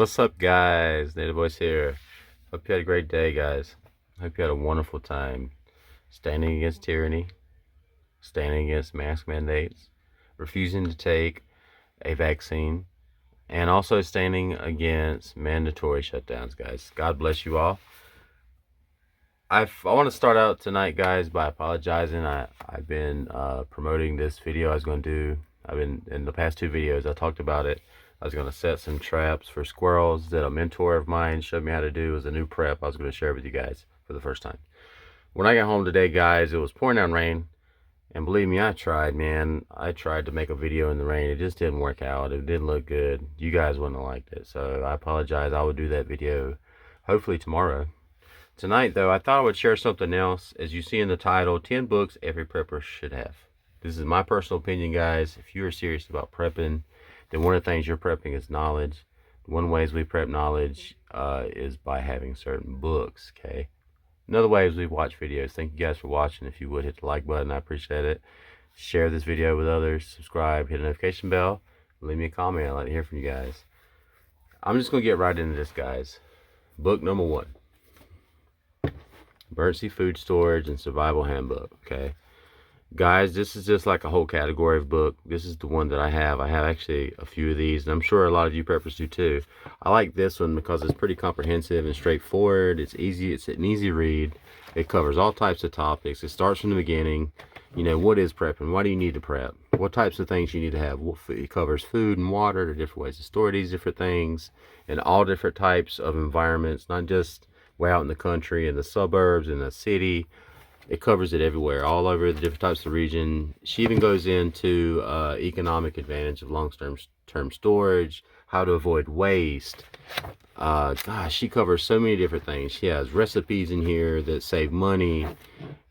What's up, guys? Native Voice here. Hope you had a great day, guys. Hope you had a wonderful time standing against tyranny, standing against mask mandates, refusing to take a vaccine, and also standing against mandatory shutdowns, guys. God bless you all. I want to start out tonight, guys, by apologizing. I've been promoting this video I was going to do. In the past 2 videos, I talked about it. I was going to set some traps for squirrels that a mentor of mine showed me how to do as a new prep. I was going to share with you guys for the first time. When I got home today, guys, it was pouring down rain. And believe me, I tried, man. I tried to make a video in the rain. It just didn't work out. It didn't look good. You guys wouldn't have liked it. So I apologize. I will do that video hopefully tomorrow. Tonight, though, I thought I would share something else. As you see in the title, 10 books every prepper should have. This is my personal opinion, guys. If you are serious about prepping, then one of the things you're prepping is knowledge. One of the ways we prep knowledge is by having certain books, okay? Another way is we watch videos. Thank you guys for watching. If you would, hit the like button. I appreciate it. Share this video with others. Subscribe. Hit the notification bell. Leave me a comment. I'd like to hear from you guys. I'm just going to get right into this, guys. Book number 1. Emergency Food Storage and Survival Handbook, okay? Guys, this is just like a whole category of book. This is the one that I have. I have actually a few of these, and I'm sure a lot of you preppers do too. I like this one because it's pretty comprehensive and straightforward. It's easy. It's an easy read. It covers all types of topics. It starts from the beginning. You know, what is prepping? Why do you need to prep? What types of things you need to have? It covers food and water, the different ways to store these different things, in all different types of environments, not just way out in the country, in the suburbs, in the city. It covers it everywhere, all over the different types of region. She even goes into economic advantage of long-term storage, how to avoid waste. Gosh, she covers so many different things. She has recipes in here that save money.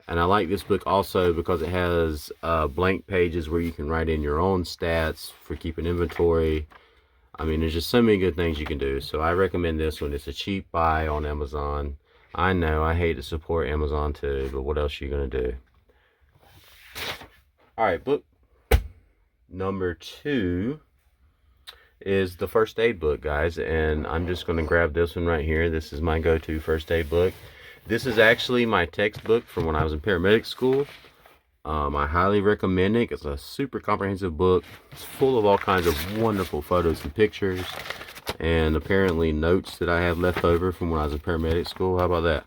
And I like this book also because it has blank pages where you can write in your own stats for keeping inventory. I mean, there's just so many good things you can do. So I recommend this one. It's a cheap buy on Amazon. I know, I hate to support Amazon too, but what else are you going to do? Alright, book number 2 is the first aid book, guys. And I'm just going to grab this one right here. This is my go-to first aid book. This is actually my textbook from when I was in paramedic school. I highly recommend it. It's a super comprehensive book. It's full of all kinds of wonderful photos and pictures, and apparently notes that I have left over from when I was in paramedic school. How about that?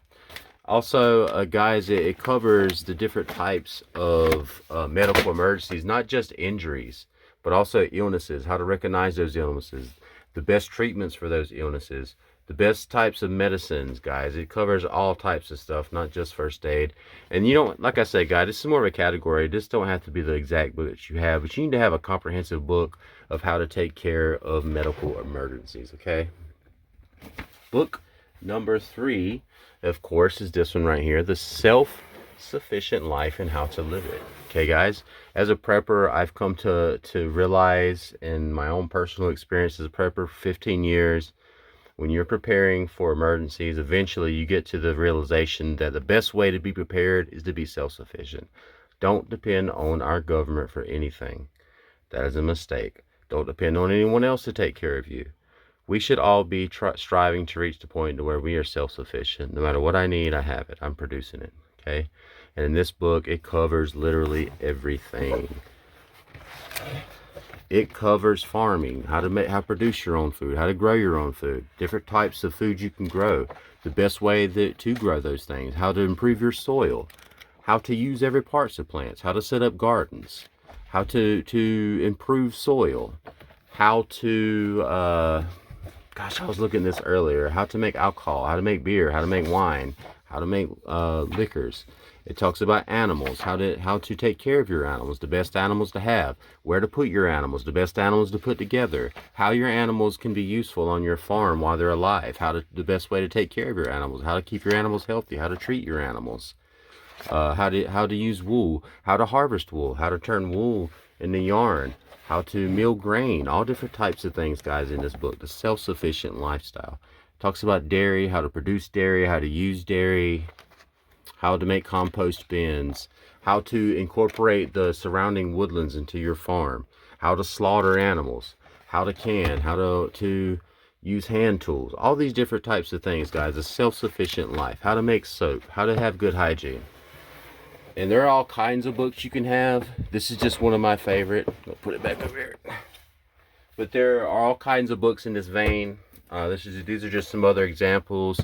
Also, guys, it covers the different types of medical emergencies, not just injuries, but also illnesses, how to recognize those illnesses, the best treatments for those illnesses, the best types of medicines, guys. It covers all types of stuff, not just first aid. And you know, like I said, guys, this is more of a category. This don't have to be the exact book that you have, but you need to have a comprehensive book of how to take care of medical emergencies, okay? Book number 3, of course, is this one right here, The Self-Sufficient Life and How to Live It. Okay, guys, as a prepper, I've come to realize in my own personal experience as a prepper for 15 years, when you're preparing for emergencies, eventually you get to the realization that the best way to be prepared is to be self-sufficient. Don't depend on our government for anything. That is a mistake. Don't depend on anyone else to take care of you. We should all be striving to reach the point to where we are self-sufficient. No matter what I need, I have it. I'm producing it. Okay? And in this book, it covers literally everything. It covers farming, how to produce your own food, how to grow your own food, different types of food you can grow, the best way to grow those things, how to improve your soil, how to use every parts of plants, how to set up gardens, how to improve soil, how to, gosh, I was looking at this earlier, how to make alcohol, how to make beer, how to make wine, how to make liquors. It talks about animals, how to take care of your animals, the best animals to have, where to put your animals, the best animals to put together, how your animals can be useful on your farm while they're alive, the best way to take care of your animals, how to keep your animals healthy, how to treat your animals, how to use wool, how to harvest wool, how to turn wool into yarn, how to mill grain, all different types of things, guys, in this book, The Self-Sufficient Lifestyle. It talks about dairy, how to produce dairy, how to use dairy, how to make compost bins, how to incorporate the surrounding woodlands into your farm, how to slaughter animals, how to can, how to use hand tools, all these different types of things, guys. A self-sufficient life, how to make soap, how to have good hygiene. And there are all kinds of books you can have. This is just one of my favorite. I'll put it back over here. But there are all kinds of books in this vein. These are just some other examples.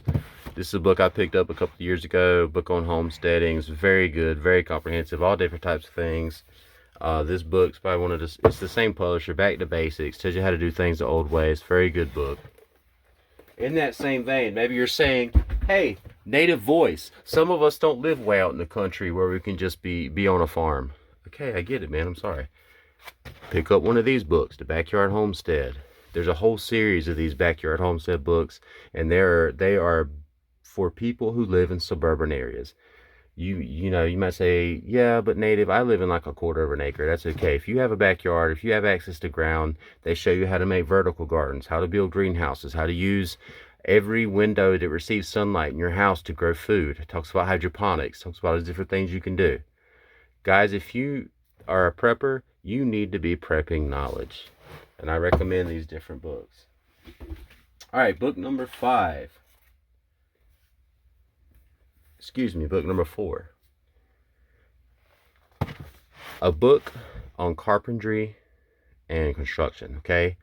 This is a book I picked up a couple of years ago, a book on homesteading. It's very good, very comprehensive, all different types of things. This book's by it's the same publisher, Back to Basics, tells you how to do things the old way. It's a very good book. In that same vein, maybe you're saying, hey, native voice. Some of us don't live way out in the country where we can just be on a farm. Okay, I get it, man. I'm sorry. Pick up one of these books, The Backyard Homestead. There's a whole series of these backyard homestead books, and they are for people who live in suburban areas. You know, you might say, yeah, but native, I live in like a quarter of an acre. That's okay. If you have a backyard, if you have access to ground, they show you how to make vertical gardens, how to build greenhouses, how to use every window that receives sunlight in your house to grow food. It talks about hydroponics, talks about the different things you can do. Guys, if you are a prepper, you need to be prepping knowledge. And I recommend these different books. All right, book number 5. Excuse me, book number 4. A book on carpentry and construction, okay?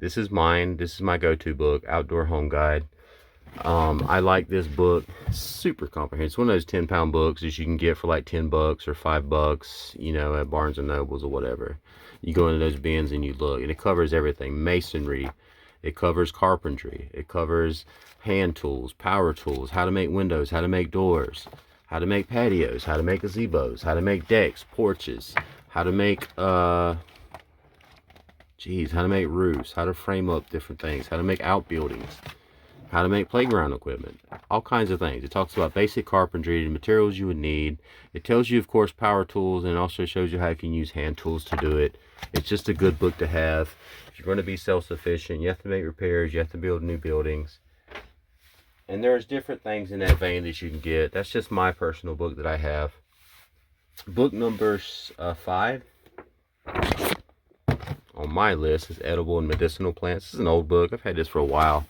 This is mine. This is my go-to book, Outdoor Home Guide. I like this book. Super comprehensive. It's one of those 10-pound books that you can get for like $10 or $5, you know, at Barnes and Nobles or whatever. You go into those bins and you look, and it covers everything. Masonry. It covers carpentry. It covers hand tools, power tools, how to make windows, how to make doors, how to make patios, how to make gazebos, how to make decks, porches, how to make how to make roofs, how to frame up different things, how to make outbuildings, how to make playground equipment, all kinds of things. It talks about basic carpentry, the materials you would need. It tells you, of course, power tools, and also shows you how you can use hand tools to do it. It's just a good book to have. If you're going to be self-sufficient, you have to make repairs, you have to build new buildings. And there's different things in that vein that you can get. That's just my personal book that I have. Book number 5 on my list is Edible and Medicinal Plants. This is an old book. I've had this for a while,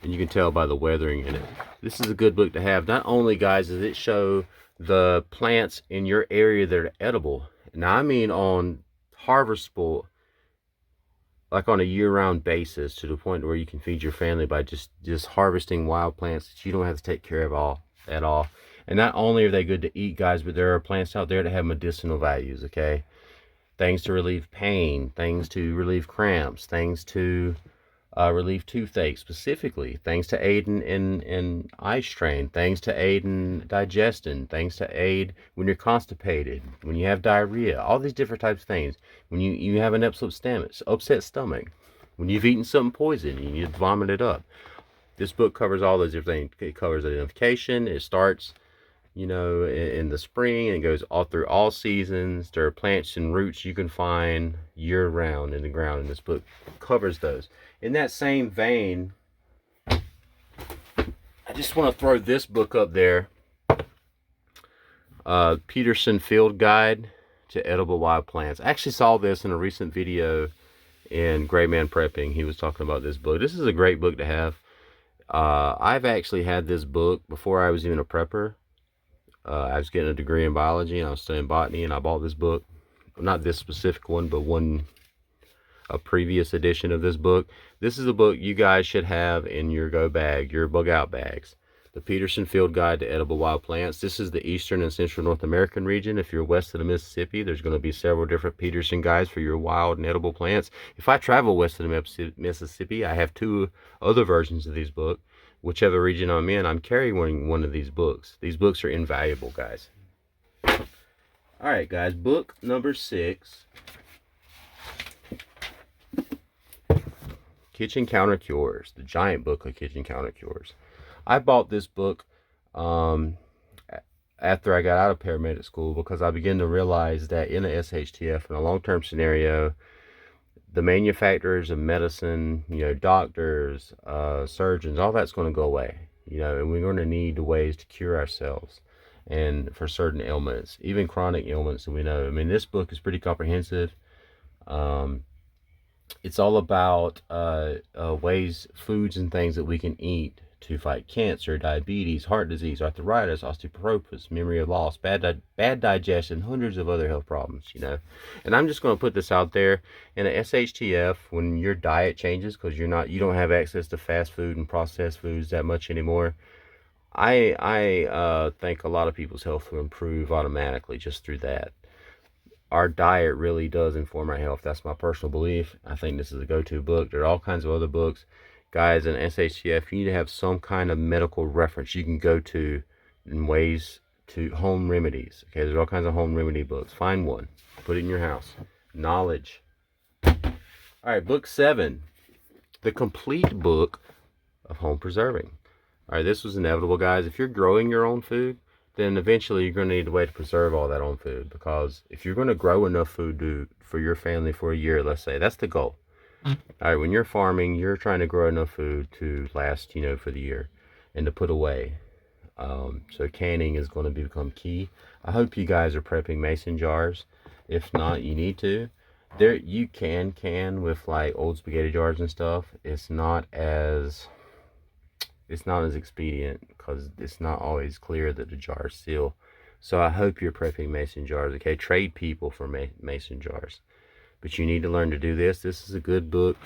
and you can tell by the weathering in it. This is a good book to have. Not only, guys, does it show the plants in your area that are edible. Now, I mean on harvestable, like on a year-round basis, to the point where you can feed your family by just harvesting wild plants that you don't have to take care of at all. And not only are they good to eat, guys, but there are plants out there that have medicinal values, okay? Things to relieve pain, things to relieve cramps, things to relieve toothache specifically, things to aid in eye strain, things to aid in digestion, things to aid when you're constipated, when you have diarrhea, all these different types of things. When you have an upset stomach, when you've eaten something poison and you need to vomit it up. This book covers all those different things. It covers identification. It starts, you know, in the spring, and it goes all through all seasons. There are plants and roots you can find year-round in the ground, and this book covers those. In that same vein, I just want to throw this book up there. Peterson Field Guide to Edible Wild Plants. I actually saw this in a recent video in Gray Man Prepping. He was talking about this book. This is a great book to have. I've actually had this book before I was even a prepper. I was getting a degree in biology, and I was studying botany, and I bought this book. Not this specific one, but a previous edition of this book. This is a book you guys should have in your go bag, your bug out bags. The Peterson Field Guide to Edible Wild Plants. This is the Eastern and Central North American region. If you're west of the Mississippi, there's going to be several different Peterson guides for your wild and edible plants. If I travel west of the Mississippi, I have 2 other versions of these books. Whichever region I'm in, I'm carrying one of these books. These books are invaluable, guys. All right, guys. Book number 6. Kitchen Counter Cures. The giant book of Kitchen Counter Cures. I bought this book after I got out of paramedic school, because I began to realize that in a SHTF, in a long-term scenario, the manufacturers of medicine, you know, doctors, surgeons, all that's going to go away, you know, and we're going to need ways to cure ourselves, and for certain ailments, even chronic ailments that we know. I mean, this book is pretty comprehensive. It's all about ways, foods and things that we can eat to fight cancer, diabetes, heart disease, arthritis, osteoporosis, memory loss, bad digestion, hundreds of other health problems, you know. And I'm just going to put this out there. In a SHTF, when your diet changes because you don't have access to fast food and processed foods that much anymore, I think a lot of people's health will improve automatically just through that. Our diet really does inform our health. That's my personal belief. I think this is a go-to book. There are all kinds of other books. Guys, in SHTF, you need to have some kind of medical reference you can go to in ways to home remedies. Okay, there's all kinds of home remedy books. Find one. Put it in your house. Knowledge. All right, book 7. The Complete Book of Home Preserving. All right, this was inevitable, guys. If you're growing your own food, then eventually you're going to need a way to preserve all that own food, because if you're going to grow enough food for your family for a year, let's say, that's the goal. All right, when you're farming, you're trying to grow enough food to last, you know, for the year and to put away. So canning is going to become key. I hope you guys are prepping mason jars. If not, you need to. There, you can with like old spaghetti jars and stuff. It's not as expedient because it's not always clear that the jar is sealed. So I hope you're prepping mason jars. Okay, trade people for mason jars. But you need to learn to do this. This is a good book.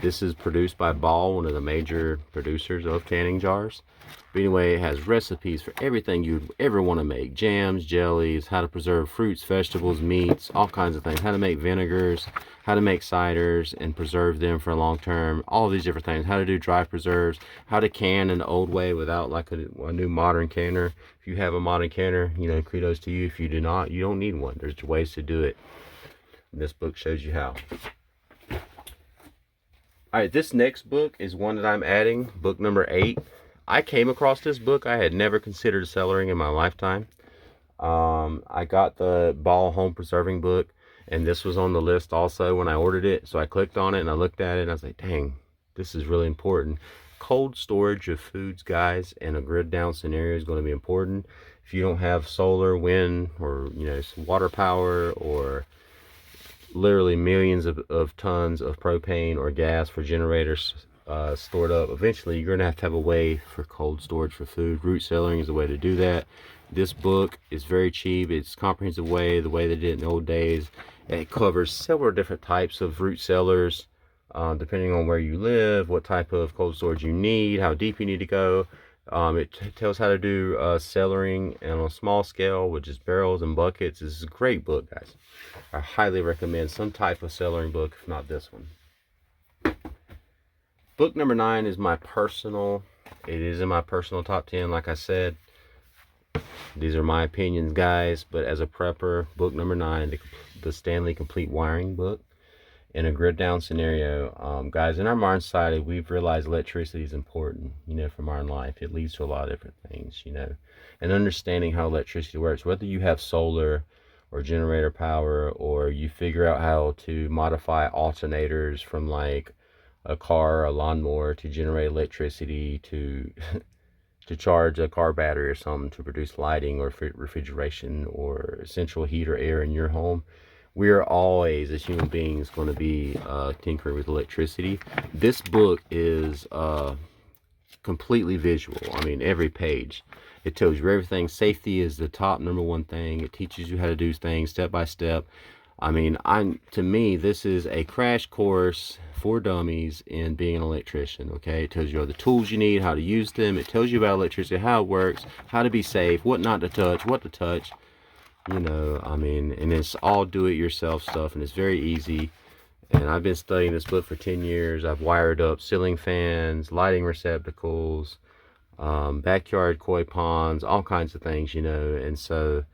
This is produced by Ball, one of the major producers of canning jars. But anyway, it has recipes for everything you'd ever want to make. Jams, jellies, how to preserve fruits, vegetables, meats, all kinds of things. How to make vinegars, how to make ciders and preserve them for a long term. All these different things. How to do dry preserves. How to can in the old way without like a new modern canner. If you have a modern canner, you know, kudos to you. If you do not, you don't need one. There's ways to do it. This book shows you how. Alright, this next book is one that I'm adding, book number 8. I came across this book. I had never considered cellaring in my lifetime. I got the Ball Home Preserving book, and this was on the list also when I ordered it. So I clicked on it and I looked at it and I was like, dang, this is really important. Cold storage of foods, guys, in a grid down scenario is going to be important. If you don't have solar, wind, or, you know, water power, or literally millions of tons of propane or gas for generators stored up, eventually you're going to have a way for cold storage for food. Root cellaring is the way to do that. This book is very cheap. It's a comprehensive way, the way they did it in the old days. It covers several different types of root cellars, depending on where you live, what type of cold storage you need, how deep you need to go. It tells how to do cellaring on a small scale, which is barrels and buckets. This is a great book, guys. I highly recommend some type of cellaring book, if not this one. Book number 9 is my personal. It is in my personal top 10, like I said. These are my opinions, guys. But as a prepper, book number 9, the Stanley Complete Wiring book. In a grid down scenario, guys, in our modern society, we've realized electricity is important, you know, for modern life. It leads to a lot of different things, you know, and understanding how electricity works, whether you have solar or generator power, or you figure out how to modify alternators from like a car, a lawnmower, to generate electricity to to charge a car battery or something to produce lighting or refrigeration or central heat or air in your home. We are always, as human beings, going to be tinkering with electricity. This book is completely visual. I mean, every page, it tells you everything. Safety is the top #1 thing. It teaches you how to do things step by step. I mean, to me, this is a crash course for dummies in being an electrician. Okay, it tells you all the tools you need, how to use them. It tells you about electricity, how it works, how to be safe, what not to touch, what to touch. You know, I mean, and it's all do-it-yourself stuff, and it's very easy. And I've been studying this book for 10 years. I've wired up ceiling fans, lighting receptacles, backyard koi ponds, all kinds of things, you know. And so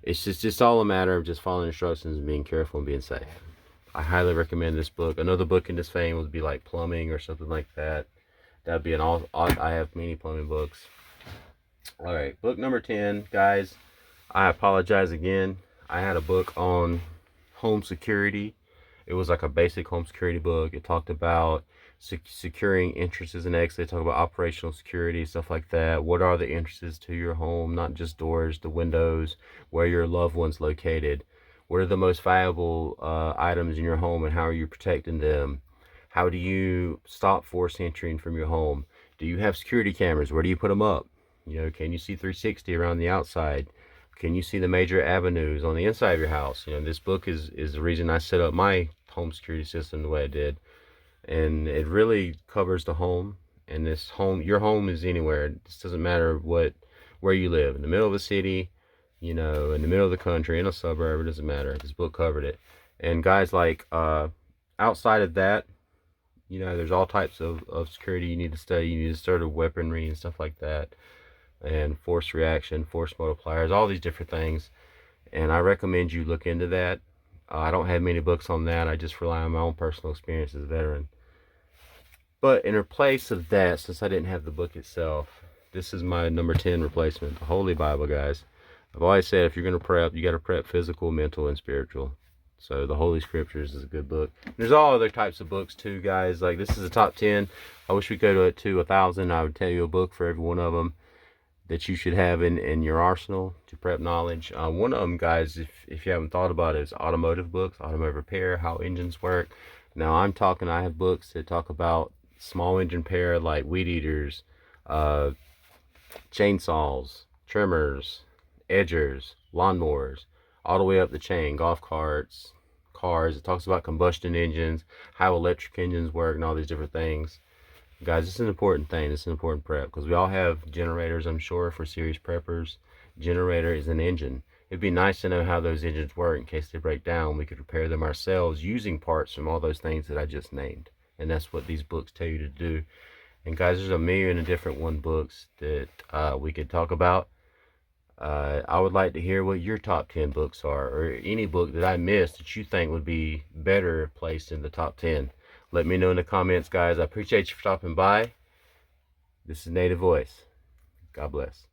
it's just all a matter of just following instructions and being careful and being safe. I highly recommend this book. Another book in this vein would be like plumbing or something like that. That'd be I have many plumbing books. All right, book number 10, guys. I apologize again. I had a book on home security. It was like a basic home security book. It talked about securing entrances and exits. It talked about operational security, stuff like that. What are the entrances to your home? Not just doors, the windows, where your loved one's located. What are the most valuable items in your home, and how are you protecting them? How do you stop forced entering from your home? Do you have security cameras? Where do you put them up? You know, can you see 360 around the outside? Can you see the major avenues on the inside of your house? You know, this book is the reason I set up my home security system the way I did. And it really covers the home. And this home, your home is anywhere. It just doesn't matter where you live. In the middle of a city, you know, in the middle of the country, in a suburb, it doesn't matter. This book covered it. And guys, like, outside of that, you know, there's all types of security you need to study. You need to study weaponry and stuff like that, and force reaction, force multipliers, all these different things. And I recommend you look into that. I don't have many books on that. I just rely on my own personal experience as a veteran. But in place of that, since I didn't have the book itself, this is my number 10 replacement, the Holy Bible, guys. I've always said if you're going to prep, you got to prep physical, mental, and spiritual. So the Holy Scriptures is a good book. There's all other types of books too, guys. Like, this is a top 10. I wish we could go to 1,000. I would tell you a book for every one of them that you should have in your arsenal to prep knowledge. One of them, guys, if you haven't thought about it, is automotive books, automotive repair, how engines work. Now, I have books that talk about small engine repair, like weed eaters, chainsaws, trimmers, edgers, lawnmowers, all the way up the chain, golf carts, cars. It talks about combustion engines, how electric engines work, and all these different things. Guys, this is an important thing. It's an important prep, because we all have generators, I'm sure, for serious preppers. Generator is an engine. It'd be nice to know how those engines work in case they break down. We could repair them ourselves using parts from all those things that I just named. And that's what these books tell you to do. And guys, there's a million different books that we could talk about. I would like to hear what your top 10 books are, or any book that I missed that you think would be better placed in the top 10. Let me know in the comments, guys. I appreciate you for stopping by. This is Native Voice. God bless.